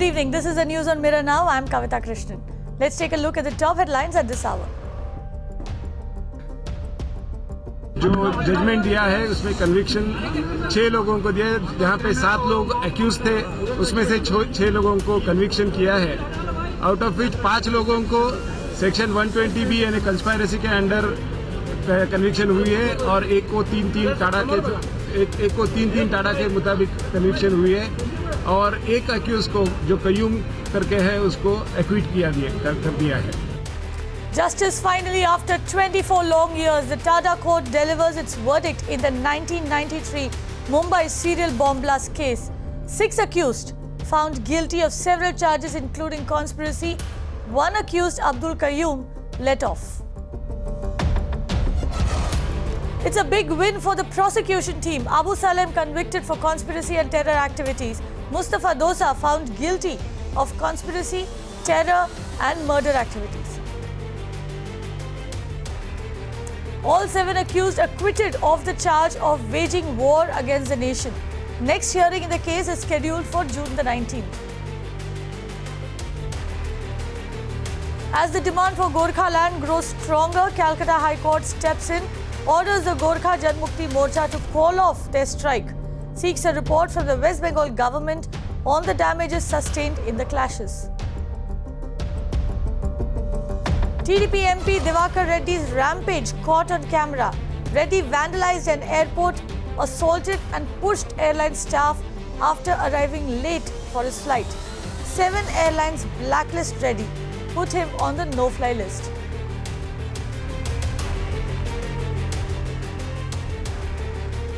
Good evening. This is the news on Mirror Now. I'm Kavita Krishnan. Let's take a look at the top headlines at this hour. जो judgement दिया है उसमें conviction 6 लोगों को दिया है, जहां पे 7 लोग एक्यूज थे, उसमें से 6 लोगों को कन्विक्शन किया है, आउट ऑफ विच 5 लोगों को सेक्शन 120 बी यानी कंस्पायरेसी के अंडर कन्विक्शन हुई है और एक को 3-3 टाड़ा के मुताबिक कन्विक्शन हुई है और एक एक्यूज को जो कयूम करके है उसको एक्विट कर दिया है। Justice finally, after 24 long years, the Tada court delivers its verdict in the 1993 Mumbai serial bomb blast case. 6 accused found guilty of several charges including conspiracy. 1 accused, Abdul Qayyum, let off. It's a big win for the prosecution team. Abu Salem convicted for conspiracy and terror activities. Mustafa Dosa found guilty of conspiracy, terror and murder activities. All 7 accused acquitted of the charge of waging war against the nation. Next hearing in the case is scheduled for June the 19th. As the demand for Gorkha land grows stronger, Calcutta High Court steps in, orders the Gorkha Janmukti Morcha to call off their strike, seeks a report from the West Bengal government on the damages sustained in the clashes. TDP MP Divakar Reddy's rampage caught on camera. Reddy vandalized an airport, assaulted and pushed airline staff after arriving late for his flight. 7 airlines blacklist Reddy, put him on the no-fly list.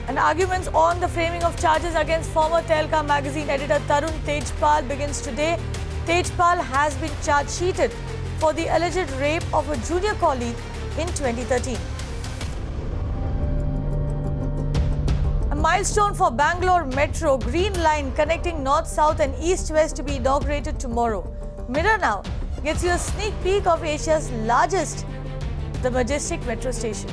And arguments on the framing of charges against former Tehelka magazine editor Tarun Tejpal begins today. Tejpal has been charge-sheeted for the alleged rape of a junior colleague in 2013. A milestone for Bangalore Metro, Green Line connecting North, South and East, West to be inaugurated tomorrow. Mirror Now gets you a sneak peek of Asia's largest, the majestic metro station.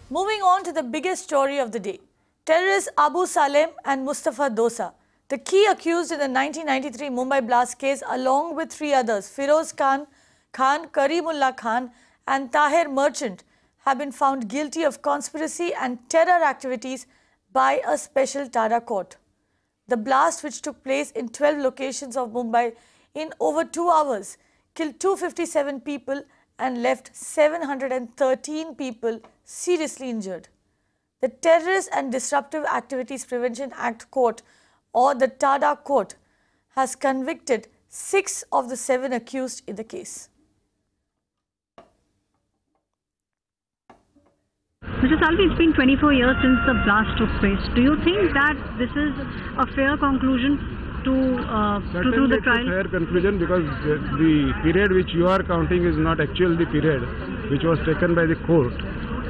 Moving on to the biggest story of the day. Terrorists Abu Salem and Mustafa Dosa, the key accused in the 1993 Mumbai blast case, along with 3 others, Firoz Khan, Karimullah Khan and Tahir Merchant, have been found guilty of conspiracy and terror activities by a special Tada court. The blast, which took place in 12 locations of Mumbai in over 2 hours, killed 257 people and left 713 people seriously injured. The Terrorist and Disruptive Activities Prevention Act Court, or the Tada Court, has convicted 6 of the 7 accused in the case. Mr. Salvi, it's been 24 years since the blast took place. Do you think that this is a fair conclusion to the trial? It's a fair conclusion because the period which you are counting is not actually the period which was taken by the court.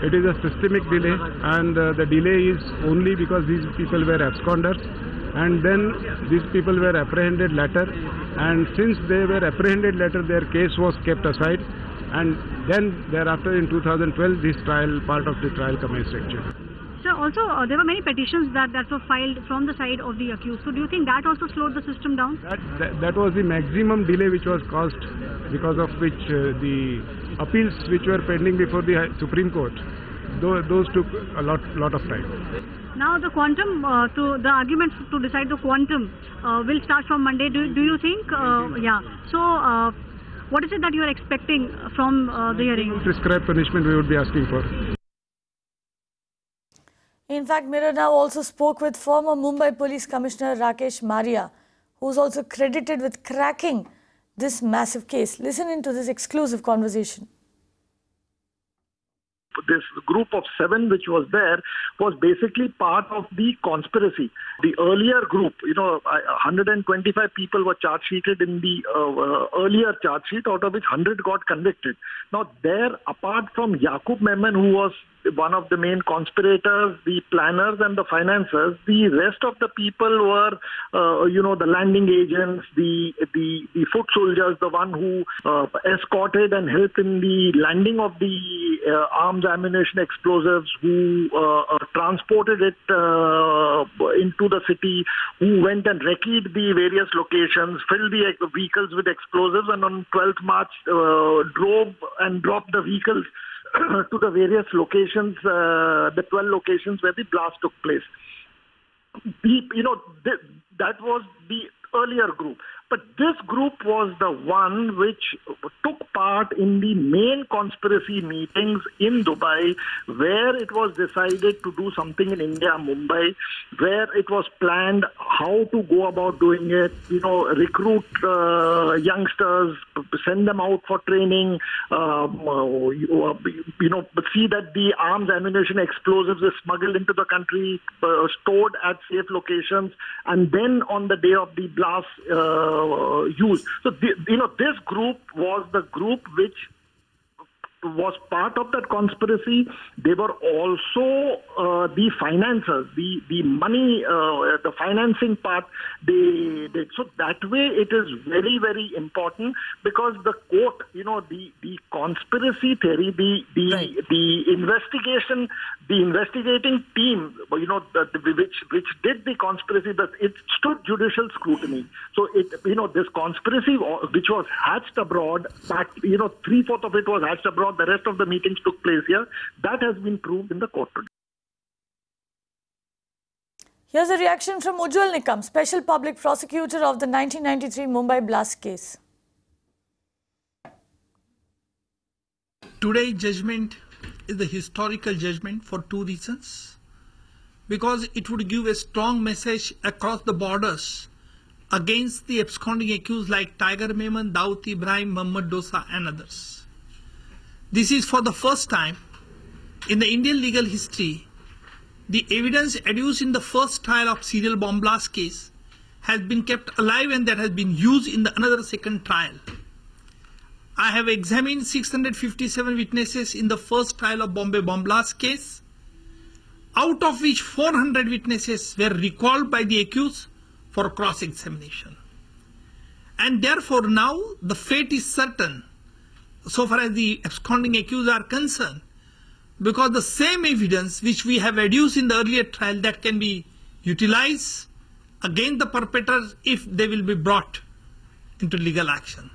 It is a systemic delay, and the delay is only because these people were absconders, and then these people were apprehended later, and since they were apprehended later, their case was kept aside, and then thereafter in 2012 this part of the trial commenced actually. Sir, also there were many petitions that were filed from the side of the accused. So do you think that also slowed the system down? That was the maximum delay which was caused, because of which the appeals which were pending before the Supreme Court, those took a lot of time. Now the quantum, the arguments to decide the quantum will start from Monday. Do you think? Yeah. So what is it that you are expecting from the hearing? Prescribed punishment we would be asking for. In fact, Mirror Now also spoke with former Mumbai Police Commissioner Rakesh Maria, who is also credited with cracking this massive case. Listen into this exclusive conversation. This group of 7 which was there was basically part of the conspiracy. The earlier group, 125 people were charge sheeted in the earlier charge sheet, out of which 100 got convicted. Now there, apart from Yaqub Memon, who was one of the main conspirators, the planners and the financiers. The rest of the people were, the landing agents, the foot soldiers, the one who escorted and helped in the landing of the arms, ammunition, explosives, who transported it into the city, who went and recce the various locations, filled the vehicles with explosives, and on 12th March drove and dropped the vehicles to the various locations, the 12 locations where the blast took place. That was the earlier group. But this group was the one which took part in the main conspiracy meetings in Dubai, where it was decided to do something in India, Mumbai, where it was planned how to go about doing it, recruit youngsters, send them out for training, see that the arms, ammunition, explosives is smuggled into the country, stored at safe locations, and then on the day of the blast, used. So, this group was the group which was part of that conspiracy. They were also the financiers, the money, the financing part. So that way it is very, very important, because the court, the conspiracy theory, the investigation, the investigating team, which did the conspiracy, that it stood judicial scrutiny. So this conspiracy which was hatched abroad, that 3/4 of it was hatched abroad. The rest of the meetings took place here. That has been proved in the court today. Here's a reaction from Ujjwal Nikam, Special Public Prosecutor of the 1993 Mumbai blast case. Today's judgment is the historical judgment for two reasons. Because it would give a strong message across the borders against the absconding accused like Tiger Memon, Dawood Ibrahim, Mohammad Dosa and others. This is for the first time in the Indian legal history. The evidence adduced in the first trial of serial bomb blast case has been kept alive, and that has been used in another second trial. I have examined 657 witnesses in the first trial of Bombay bomb blast case, out of which 400 witnesses were recalled by the accused for cross-examination. And therefore now the fate is certain so far as the absconding accused are concerned, because the same evidence which we have adduced in the earlier trial, that can be utilized against the perpetrators if they will be brought into legal action.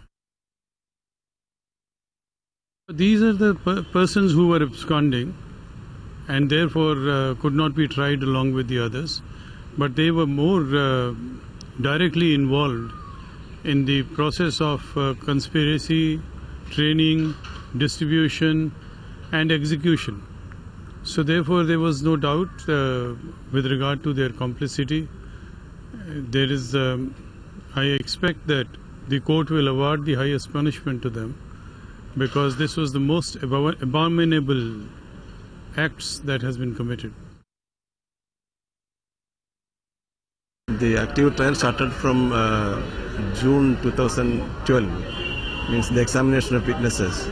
These are the persons who were absconding and therefore could not be tried along with the others, but they were more directly involved in the process of conspiracy, training, distribution and execution. So therefore there was no doubt with regard to their complicity. There is, I expect that the court will award the highest punishment to them, because this was the most abominable acts that has been committed. The active trial started from June 2012, means the examination of witnesses.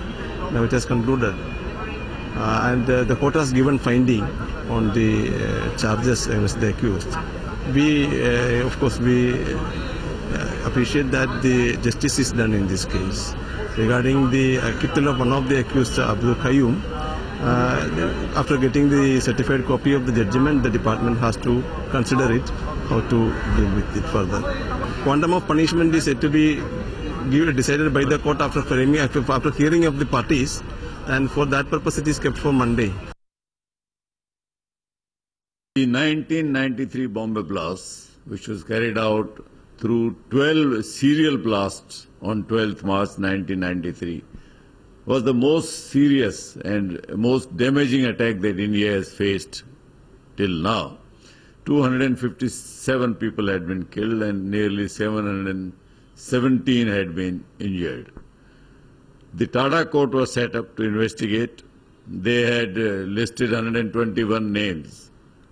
Now it has concluded, and the court has given finding on the charges against the accused. We, of course, appreciate that the justice is done in this case. Regarding the acquittal of one of the accused, Abdul Qayyum, after getting the certified copy of the judgment, the department has to consider it, how to deal with it further. Quantum of punishment is yet to be decided by the court after hearing of the parties, and for that purpose it is kept for Monday. The 1993 Bombay blast, which was carried out through 12 serial blasts on 12th March 1993, was the most serious and most damaging attack that India has faced till now. 257 people had been killed and nearly 717 had been injured. The Tata court was set up to investigate. They had listed 121 names,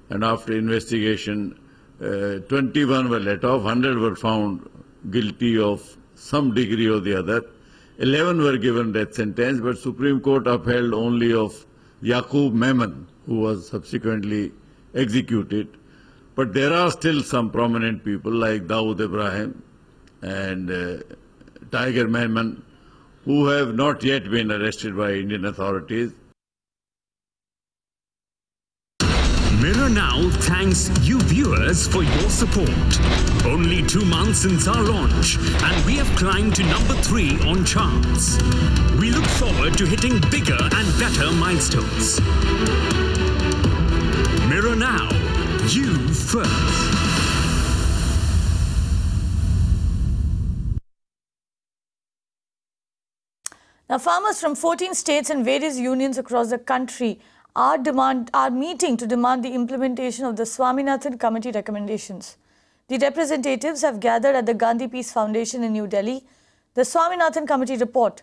and after investigation, 21 were let off, 100 were found guilty of some degree or the other. 11 were given death sentence, but Supreme Court upheld only of Yaqub Memon, who was subsequently executed. But there are still some prominent people like Dawood Ibrahim and Tiger Memon who have not yet been arrested by Indian authorities. Mirror Now thanks you viewers for your support. Only 2 months since our launch and we have climbed to number 3 on charts. We look forward to hitting bigger and better milestones. Mirror Now, you first. Now, farmers from 14 states and various unions across the country are meeting to demand the implementation of the Swaminathan Committee recommendations. The representatives have gathered at the Gandhi Peace Foundation in New Delhi. The Swaminathan Committee report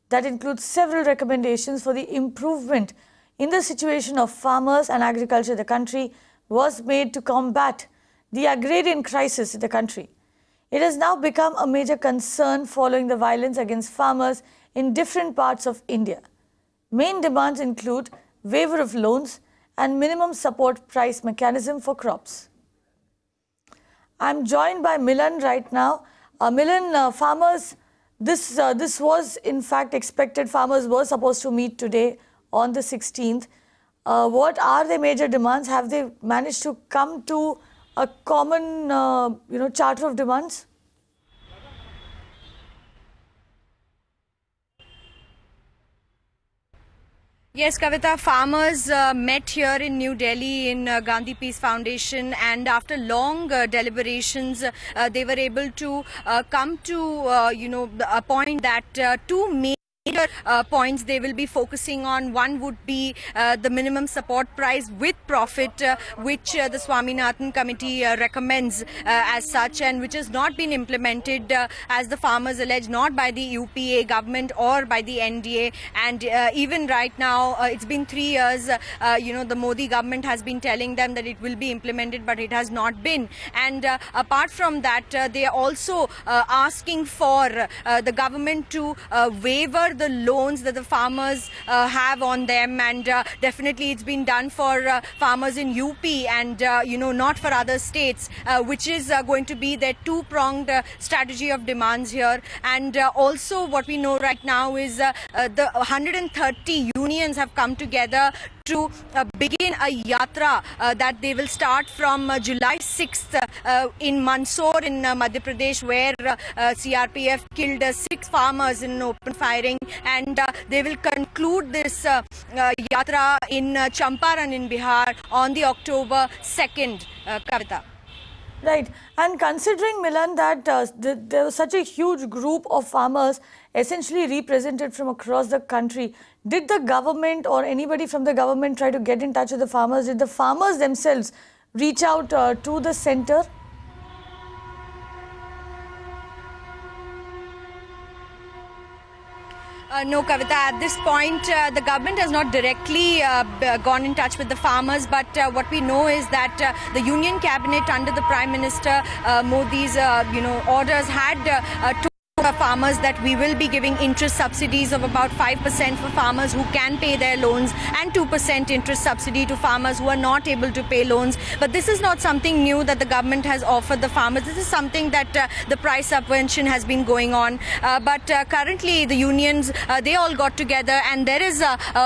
that includes several recommendations for the improvement in the situation of farmers and agriculture in the country was made to combat the agrarian crisis in the country. It has now become a major concern following the violence against farmers in different parts of India. Main demands include waiver of loans and minimum support price mechanism for crops. I'm joined by Milan right now. Milan, farmers, this was in fact expected. Farmers were supposed to meet today on the 16th. What are their major demands? Have they managed to come to a common, charter of demands? Yes, Kavita, farmers met here in New Delhi in Gandhi Peace Foundation, and after long deliberations, they were able to come to, a point that two major points they will be focusing on. One would be the minimum support price with profit, which the Swaminathan Committee recommends as such, and which has not been implemented, as the farmers allege, not by the UPA government or by the NDA. And even right now, it's been 3 years, the Modi government has been telling them that it will be implemented, but it has not been. And apart from that, they are also asking for the government to waiver the loans that the farmers have on them, and definitely it's been done for farmers in UP and not for other states, which is going to be their two-pronged strategy of demands here. And also what we know right now is the 130 unions have come together to begin a yatra that they will start from July 6th in Mandsaur in Madhya Pradesh, where CRPF killed 6 farmers in open firing, and they will conclude this yatra in Champaran in Bihar on the October 2nd, Kavita. Right, and considering, Milan, that there was such a huge group of farmers essentially represented from across the country, did the government or anybody from the government try to get in touch with the farmers? Did the farmers themselves reach out to the centre? No, Kavita, at this point, the government has not directly gone in touch with the farmers, but what we know is that the Union Cabinet under the Prime Minister Modi's, orders had farmers that we will be giving interest subsidies of about 5% for farmers who can pay their loans and 2% interest subsidy to farmers who are not able to pay loans. But this is not something new that the government has offered the farmers. This is something that the price subvention has been going on. But currently the unions, they all got together, and there is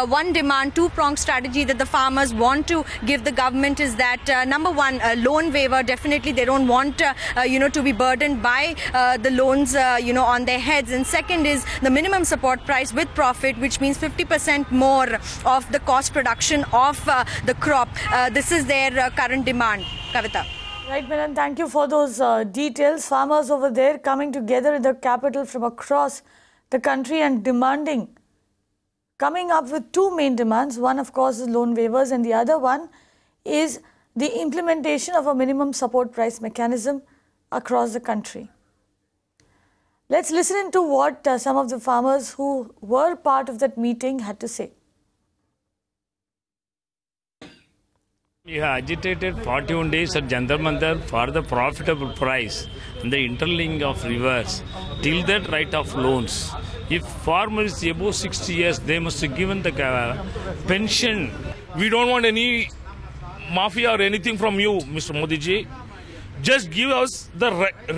one demand, two-pronged strategy that the farmers want to give the government is that, number one, loan waiver. Definitely they don't want, to be burdened by the loans, on their heads. And second is the minimum support price with profit, which means 50% more of the cost production of the crop. This is their current demand, Kavita. Right, Milan, thank you for those details. Farmers over there coming together in the capital from across the country and coming up with two main demands. One, of course, is loan waivers, and the other one is the implementation of a minimum support price mechanism across the country. Let's listen into what some of the farmers who were part of that meeting had to say. You have agitated 41 days at Jantar Mantar for the profitable price and the interlinking of rivers. Till that right of loans, If farmer is above 60 years, they must be given the pension. We don't want any mafia or anything from you, Mr. Modi ji. Just give us the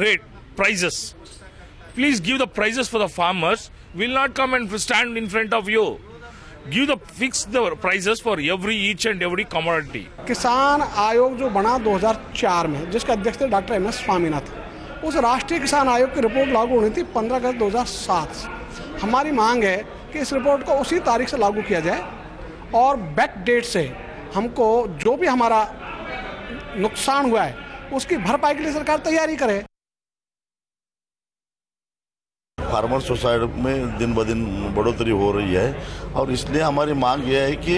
rate, prices. Please give the prices for the farmers. We'll not come and stand in front of you. Fix the prices for each and every commodity. किसान आयोग जो बना 2004 में, जिसका अध्यक्ष थे doctor M S Swaminathan, उस राष्ट्रीय किसान आयोग की रिपोर्ट लागू होनी थी 15 अगस्त 2007 से। हमारी मांग है कि इस रिपोर्ट को उसी तारीख से लागू किया जाए और बैक डेट से हमको जो भी हमारा नुकसान हुआ है उसकी भरपाई के लिए सरकार तैयारी करे। फार्मर सोसाइटी में दिन ब दिन बढ़ोतरी हो रही है और इसलिए हमारी मांग यह है कि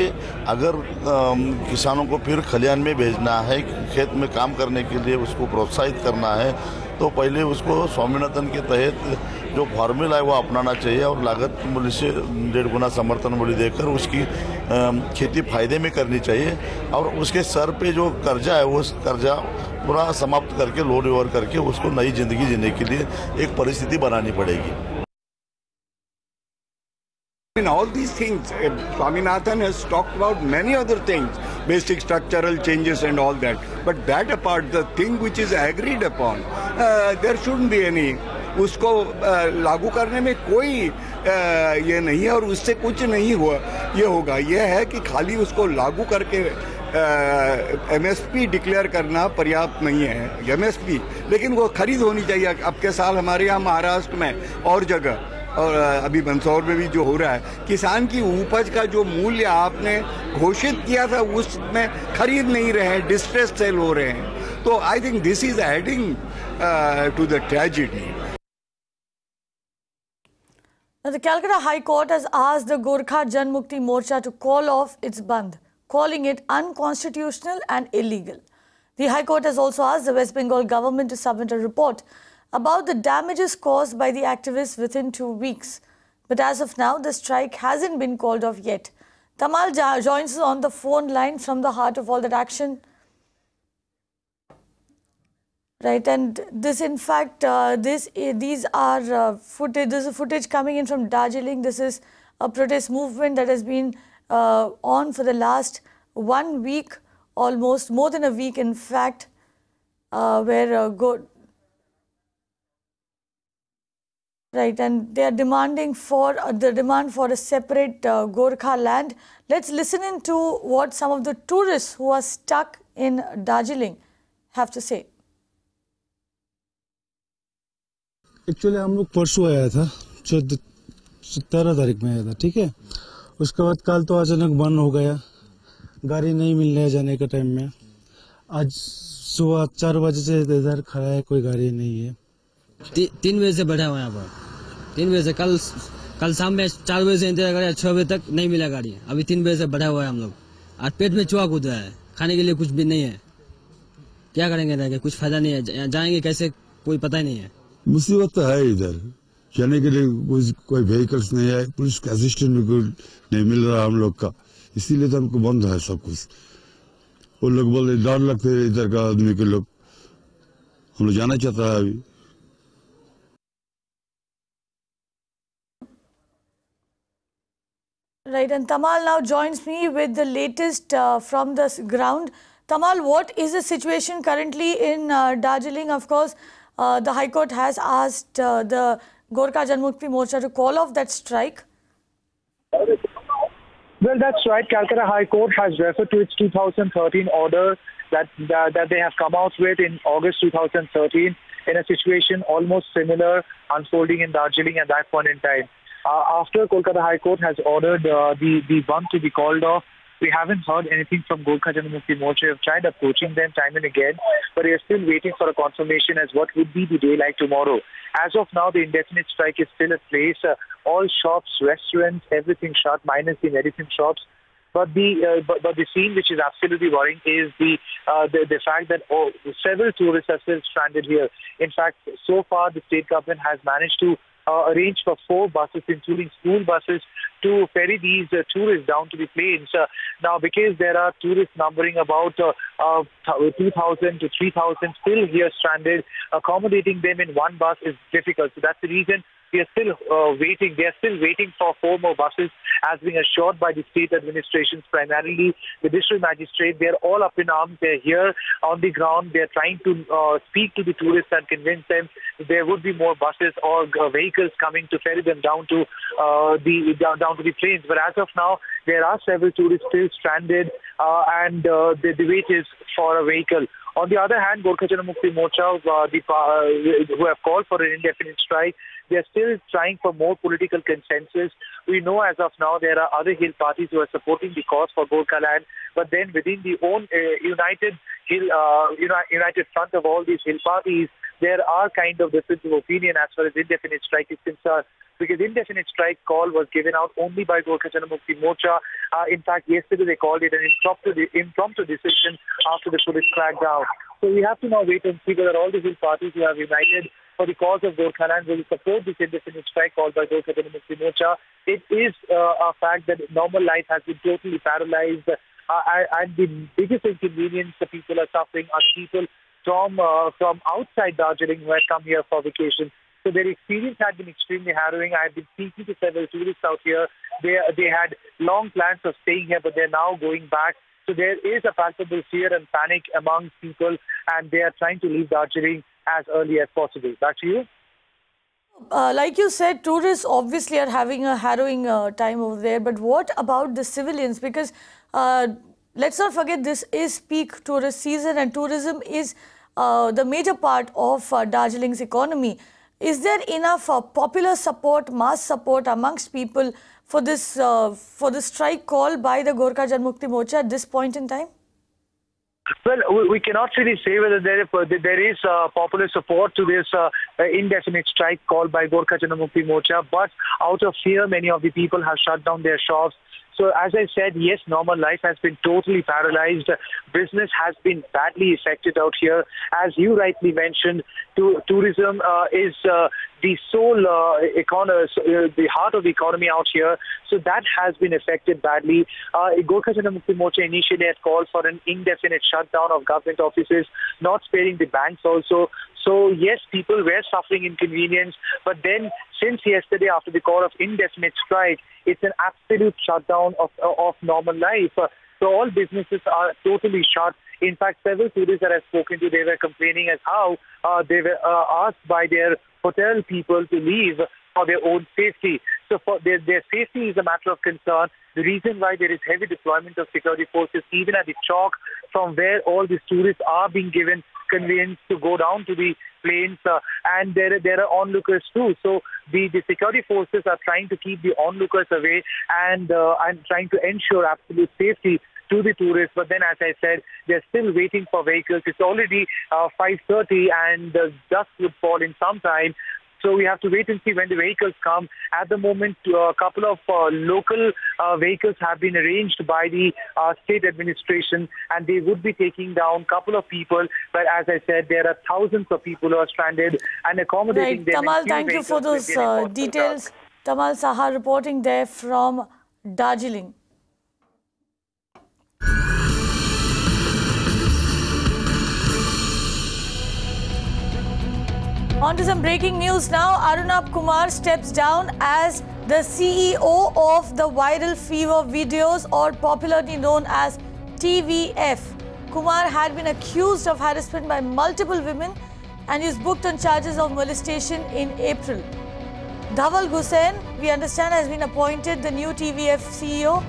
अगर किसानों को फिर खलिहान में भेजना है, खेत में काम करने के लिए उसको प्रोत्साहित करना है, तो पहले उसको स्वामीनाथन के तहत जो फार्मूला है वो अपनाना चाहिए और लागत मूल्य से 1.5 गुना समर्थन मूल्य देकर उसकी खेती फायदे में करनी चाहिए और उसके सर पे जो कर्जा है वो कर्जा पूरा समाप्त करके लोड ओवर करके उसको नई जिंदगी जीने के लिए एक परिस्थिति बनानी पड़ेगी। In all these things, Swaminathan has talked about many other things, basic structural changes and all that. But that apart, the thing which is agreed upon, there shouldn't be any. उसको लागू करने में कोई ये नहीं है और उससे कुछ नहीं हुआ ये होगा। ये है कि खाली उसको लागू करके एमएसपी डिक्लेयर करना पर्याप्त नहीं है। एमएसपी लेकिन वो खरीद होनी चाहिए। अब के साल हमारे यहाँ महाराष्ट्र में और जगह और अभी मंदसौर में भी जो हो रहा है, किसान की उपज का जो मूल्य आपने घोषित किया था उसमें खरीद नहीं रहे, डिस्ट्रेस सेल हो रहे हैं। तो I think this is adding to the tragedy. Now, the Calcutta High Court has asked the Gorkha Janmukti Morcha to call off its bandh, calling it unconstitutional and illegal. The High Court has also asked the West Bengal government to submit a report about the damages caused by the activists within 2 weeks. But as of now, the strike hasn't been called off yet. Tamal joins us on the phone line from the heart of all that action. Right, and this, in fact, these are footage. This is footage coming in from Darjeeling. This is a protest movement that has been on for the last 1 week, almost more than a week, in fact, where right, and they are demanding for the demand for a separate Gorkha land. Let's listen in to what some of the tourists who are stuck in Darjeeling have to say. Actually हम लोग परसों आया था, 13 तारीख में आया था, ठीक है। उसके बाद कल तो अचानक बंद हो गया, गाड़ी नहीं मिल रहा है जाने के टाइम में। आज सुबह 4 बजे से इधर खड़ा है, कोई गाड़ी नहीं है। 3 बजे से बैठा हुआ यहाँ पर, 3 बजे से कल शाम में 4 बजे से इंतजार करा, 6 बजे तक नहीं मिला गाड़ी। अभी 3 बजे से बैठा हुआ है हम लोग। आज पेट में चूहा कूद रहा है, खाने के लिए कुछ भी नहीं है। क्या करेंगे रह के, कुछ फायदा नहीं है, जाएंगे कैसे कोई पता ही नहीं है। मुसीबत तो है, इधर जाने के लिए कोई व्हीकल्स नहीं है, पुलिस का असिस्टेंट भी नहीं मिल रहा हम लोग का, इसीलिए तो हमको बंद है सब कुछ। वो लोग बोले डर लगते है इधर का आदमी के लोग, हम लोग जाना चाहता है अभी। Right, and Tamal now joins me with the latest from the ground. Tamal, what is the situation currently in Darjeeling? Of course, the High Court has asked the Gorkha Janmukti Morcha to call off that strike. Well, that's right. Calcutta High Court has referred to its 2013 order that they have come out with in August 2013 in a situation almost similar unfolding in Darjeeling at that point in time. After Kolkata High Court has ordered the band to be called off, we haven't heard anything from Gorkha Janmukti Morcha. We have tried approaching them time and again, but we are still waiting for a confirmation as what would be the day like tomorrow. As of now, the indefinite strike is still in place. All shops, restaurants, everything shut, minus the medicine shops. But the scene which is absolutely worrying is the fact that several tourists are still stranded here. In fact, so far the state government has managed to arrange for 4 buses, including school buses, to ferry these tourists down to the plains. Now, because there are tourists numbering about 2,000 to 3,000 still here stranded, accommodating them in one bus is difficult. So that's the reason we are still waiting. They are still waiting for 4 more buses, as being assured by the state administrations, primarily the district magistrate. They are all up in arms. They are here on the ground. They are trying to speak to the tourists and convince them that there would be more buses or vehicles coming to ferry them down to the plains. But as of now, there are several tourists still stranded, and the wait is for a vehicle. On the other hand, Gorkha Janamukti Morcha, who have called for an indefinite strike, they are still trying for more political consensus. We know as of now there are other hill parties who are supporting the cause for Gorkhaland, but then within the own united front of all these hill parties, there are kind of differences of opinion as far as indefinite strike is concerned. Because indefinite strike call was given out only by Gorkha Janamukti Morcha. In fact, yesterday they called it an impromptu decision after the police crackdown. So we have to now wait and see whether all the hill parties who have united for the cause of Gorkhaland will support this indefinite strike called by Gorkha Janamukti Morcha. It is a fact that normal life has been totally paralyzed, and the biggest inconvenience the people are suffering are people from outside Darjeeling who have come here for vacation. So their experience had been extremely harrowing. I have been speaking to several tourists out here. They had long plans of staying here, but they're now going back. So there is a palpable fear and panic among people, and they are trying to leave Darjeeling as early as possible. Back to you. Like you said, tourists obviously are having a harrowing time over there. But what about the civilians? Because let's not forget, this is peak tourist season, and tourism is the major part of Darjeeling's economy. Is there enough popular support, mass support amongst people for this strike call by the Gorkha Janamukti Morcha at this point in time? Well, we cannot really say whether there is popular support to this indefinite strike called by Gorkha Janamukti Morcha, but out of fear, many of the people have shut down their shops. So as I said, yes, normal life has been totally paralyzed. Business has been badly affected out here. As you rightly mentioned, tourism is the sole the heart of the economy out here. So that has been affected badly. Gorkha Janamukti Morcha initially had called for an indefinite shutdown of government offices, not sparing the banks also. So yes, people were suffering inconvenience, but then since yesterday, after the call of indefinite strike, it's an absolute shutdown of normal life. So all businesses are totally shut. In fact, several tourists that I've spoken to, they were complaining as how they were asked by their hotel people to leave for their own safety. So for their safety is a matter of concern. The reason why there is heavy deployment of security forces, even at the chalk, from where all these tourists are being given conveyance to go down to the plains, and there are onlookers too. So the security forces are trying to keep the onlookers away and trying to ensure absolute safety to the tourists. But then, as I said, they're still waiting for vehicles. It's already 5:30 and the dusk would fall in some time. So we have to wait and see when the vehicles come. At the moment, a couple of local vehicles have been arranged by the state administration, and they would be taking down a couple of people. But as I said, there are thousands of people who are stranded, and accommodating them. Tamal, thank you for those details. Tamal Saha reporting there from Darjeeling. On to some breaking news now. Arnab Kumar steps down as the CEO of the Viral Fever Videos, or popularly known as TVF. Kumar had been accused of harassment by multiple women and is booked on charges of molestation in April. Dhaval Hussain, we understand, has been appointed the new TVF CEO.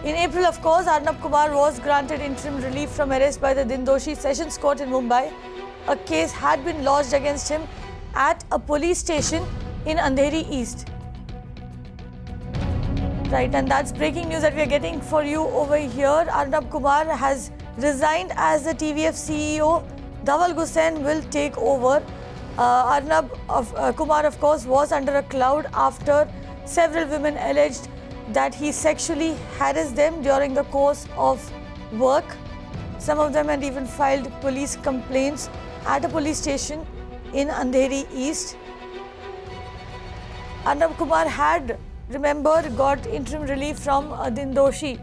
In April, of course, Arnab Kumar was granted interim relief from arrest by the Dindoshi Sessions Court in Mumbai. A case had been lodged against him at a police station in Andheri East. Right, and that's breaking news that we are getting for you over here. Arnab Kumar has resigned as the TVF CEO. Dhaval Hussain will take over. Arnab Kumar, of course, was under a cloud after several women alleged that he sexually harassed them during the course of work. Some of them had even filed police complaints at a police station in Andheri East. Arnab Kumar had, remember, got interim relief from Dindoshi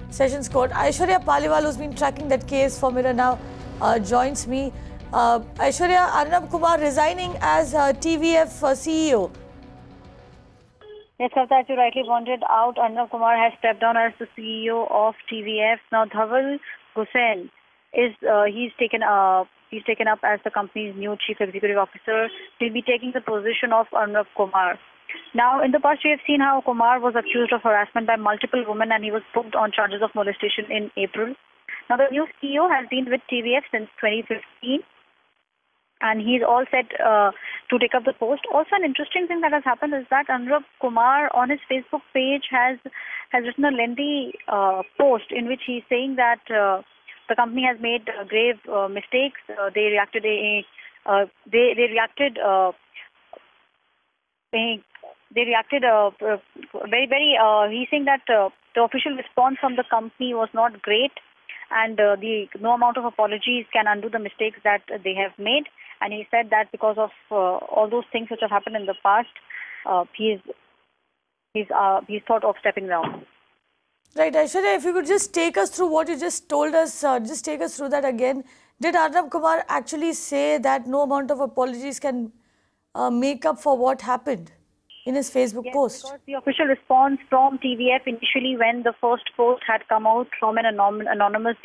Sessions Court. Aishwarya Paliwal, who's been tracking that case for Mirror now, joins me. Aishwarya, Arnab Kumar resigning as TVF CEO. Yes, Kavita, as you rightly pointed out, Arnab Kumar has stepped down as the CEO of TVF. Now, Dhaval Hussain he's taken up as the company's new chief executive officer. He'll be taking the position of Arnab Kumar. Now, in the past, we have seen how Kumar was accused of harassment by multiple women, and he was booked on charges of molestation in April. Now, the new CEO has been with TVF since 2015. And he's all set to take up the post. Also, an interesting thing that has happened is that Arnab Kumar on his Facebook page has written a lengthy post in which he's saying that the company has made grave mistakes. They reacted very. He's saying that the official response from the company was not great, and no amount of apologies can undo the mistakes that they have made. And he said that because of all those things which have happened in the past, he's thought of stepping down. Right, Aishwarya, if you could just take us through what you just told us, just take us through that again. Did Arnab Kumar actually say that no amount of apologies can make up for what happened in his Facebook post? Because the official response from TVF initially, when the first post had come out from an anonymous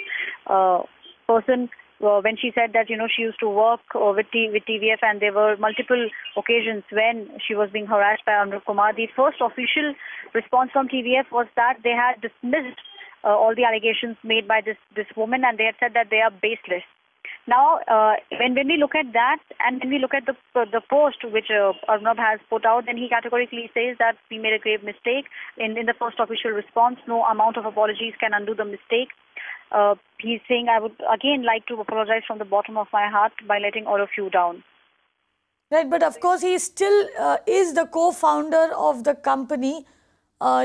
person, when she said that, she used to work with TVF, and there were multiple occasions when she was being harassed by Arnab Kumar. The first official response from TVF was that they had dismissed all the allegations made by this woman, and they had said that they are baseless. Now, when we look at that, and when we look at the post which Arnab has put out, then he categorically says that we made a grave mistake. In the first official response, no amount of apologies can undo the mistake. He's saying, I would again like to apologize from the bottom of my heart by letting all of you down. Right, but of course he still is the co-founder of the company.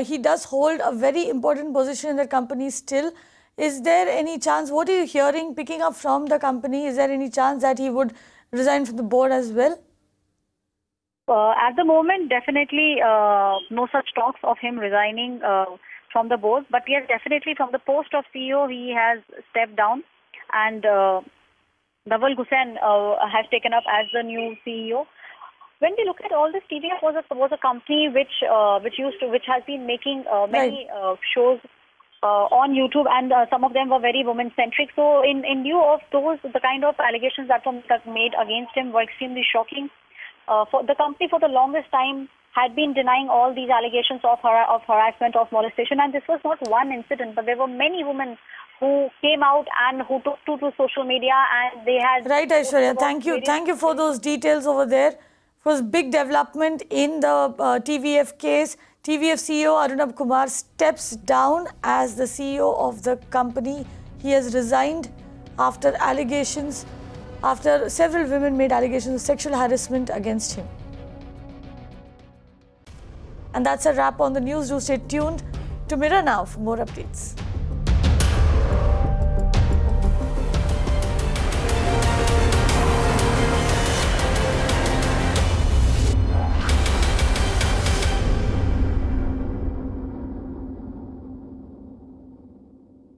He does hold a very important position in the company still. Is there any chance, what are you hearing, picking up from the company, is there any chance that he would resign from the board as well? At the moment, definitely no such talks of him resigning from the board. But yes, definitely from the post of CEO, he has stepped down. And Dhaval Hussain has taken up as the new CEO. When we look at all this, TVF was a company which has been making many shows on YouTube, and some of them were very women-centric. So in view of those, the kind of allegations that were made against him were extremely shocking. For the company for the longest time had been denying all these allegations of harassment, of molestation, and this was not one incident, but there were many women who came out and who took to social media, and they had... Right, Aishwarya, thank you for those details over there. It was big development in the TVF case. TVF CEO Arnab Kumar steps down as the CEO of the company. He has resigned after several women made allegations of sexual harassment against him. And that's a wrap on the news. Do stay tuned to Mirror Now for more updates.